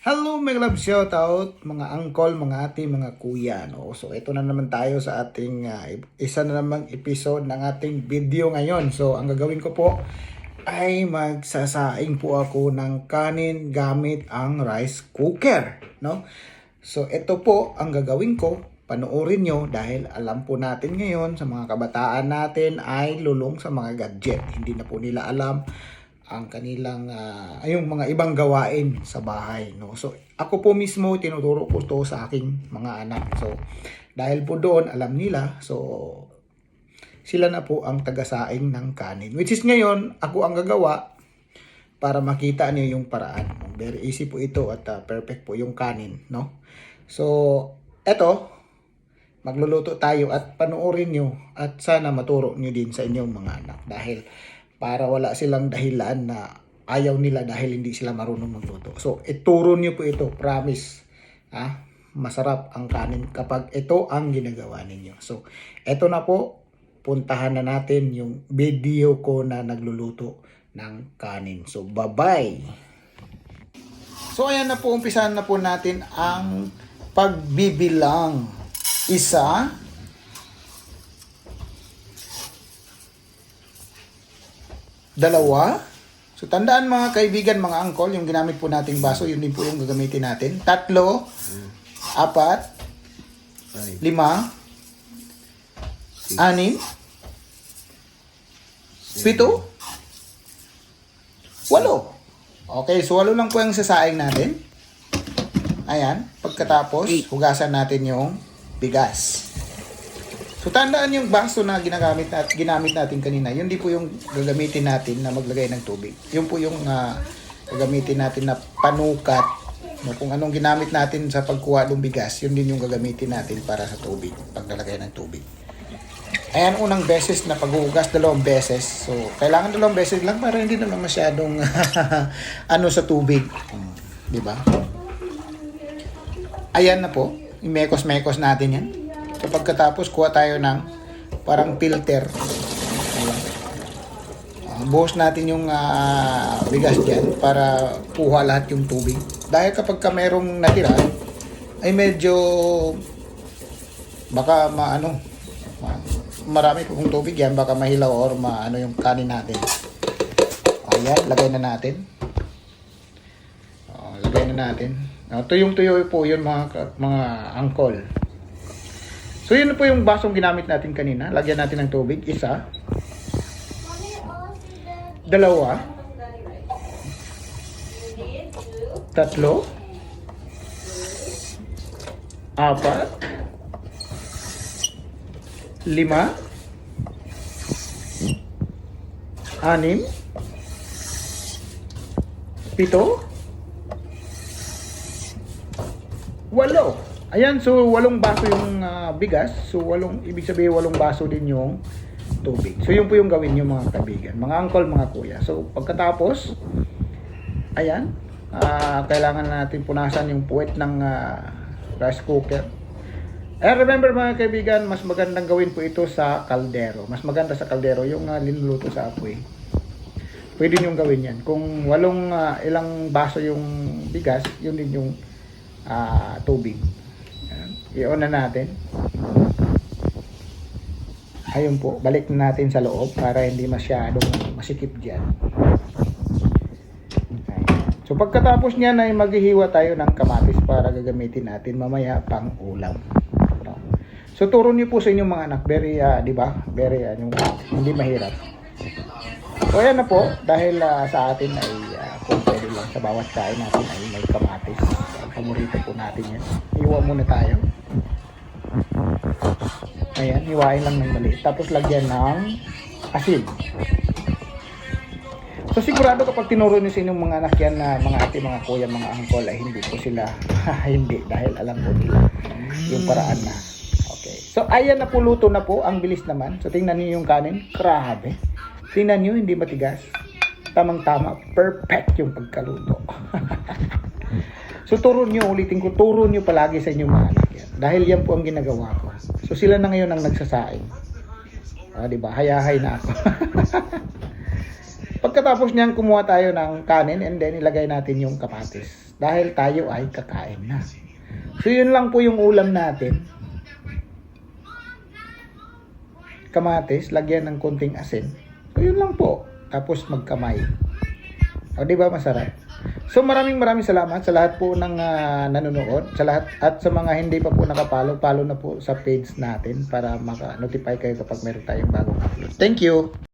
Hello mga love, shoutout, mga uncle, mga ate, mga kuya. No? So ito na naman tayo sa ating isa na namang episode ng ating video ngayon. So ang gagawin ko po ay magsasaing po ako ng kanin gamit ang rice cooker. No? So ito po ang gagawin ko. Panoorin nyo dahil alam po natin ngayon sa mga kabataan natin ay lulong sa mga gadget. Hindi na po nila alam ang kanilang yung mga ibang gawain sa bahay, no. So ako po mismo tinuturo ko to sa aking mga anak. So dahil po doon alam nila, so sila na po ang tagasaing ng kanin, which is ngayon ako ang gagawa para makita niyo yung paraan. Very easy po ito at perfect po yung kanin, no. So eto, magluluto tayo at panoorin nyo at sana maturo nyo din sa inyong mga anak dahil para wala silang dahilan na ayaw nila dahil hindi sila marunong magluto. So, ituro nyo po ito, promise. Masarap ang kanin kapag ito ang ginagawa ninyo. So, ito na po, puntahan na natin yung video ko na nagluluto ng kanin. So, bye-bye! So, ayan na po, umpisahan na po natin ang pagbibilang. Isa, dalawa. So tandaan mga kaibigan, mga angkol, yung ginamit po nating baso, yun din po yung gagamitin natin. Tatlo, apat, lima, anim, pito, walo. Okay, so walo lang po yung sasaing natin. Ayan, pagkatapos, hugasan natin yung bigas. So tandaan yung baso na ginamit natin kanina, yun di po yung gagamitin natin na maglagay ng tubig. Yun po yung gagamitin natin na panukat. No, kung anong ginamit natin sa pagkuha ng bigas, yun din yung gagamitin natin para sa tubig, paglalagay ng tubig. Ayan, unang beses na paghuhugas, 2 beses. So kailangan 2 beses lang para hindi naman masyadong sa tubig. Di ba? Ayan na po, imekos-mekos natin yan. So pagkatapos, kuha tayo ng parang filter. Buhos natin yung bigas dyan para kuha lahat yung tubig. Dahil kapag ka merong natira, ay medyo baka marami pong tubig yan, baka mahilaw or yung kanin natin. Ayan, lagay na natin. Lagay na natin. Tuyong-tuyo po yun mga angkol. So yun po yung basong ginamit natin kanina. Lagyan natin ng tubig. Isa. Dalawa. Tatlo. Apat. Lima. Anim. Pito. Walo. Ayan, so 8 baso yung bigas. So ibig sabihin 8 baso din yung tubig. So yun po yung gawin nyo mga kaibigan, mga uncle, mga kuya. So pagkatapos, ayan, kailangan natin punasan yung puwet ng rice cooker. Remember mga kaibigan, mas magandang gawin po ito sa kaldero. Mas maganda sa kaldero yung linuluto sa apoy. Pwede nyo gawin yan. Kung ilang baso yung bigas, yun din yung tubig. I-on na natin. Ayun po, balik na natin sa loob para hindi masyadong masikip dyan. Okay. So pagkatapos niyan ay maghihiwa tayo ng kamatis para gagamitin natin mamaya pang ulam. No? So turo niyo po sa inyong mga anak, very, di ba? Very, hindi mahirap. So ayan na po, dahil sa atin ay kung pwede lang sa bawat kain natin ay may kamatis. Paborito po natin yan. Iwa muna tayo. Ayan, hiwain lang ng maliit. Tapos lagyan ng asin. So sigurado kapag tinuro niyo sa inyong mga anak yan na mga ate, mga kuya, mga angkol ay hindi po sila hindi dahil alam po nila yung paraan na. Okay. So ayan na po, luto na po. Ang bilis naman. So tingnan niyo yung kanin. Grabe. Tingnan niyo, hindi matigas. Tamang-tama. Perfect yung pagkaluto. So turo nyo, ulitin ko, turo nyo palagi sa inyong mga anak yan. Dahil yan po ang ginagawa ko. So sila na ngayon ang nagsasaing. Diba? Hayahay na ako. Pagkatapos niyan, kumuha tayo ng kanin and then ilagay natin yung kamatis. dahil tayo ay kakain na. So yun lang po yung ulam natin. Kamatis, lagyan ng konting asin. So yun lang po. Tapos magkamay. O di ba masarap? So maraming salamat sa lahat po ng nanonood, sa lahat at sa mga hindi pa po nakapalo, follow na po sa page natin para maka-notify kayo kapag meron tayong bagong upload. Thank you.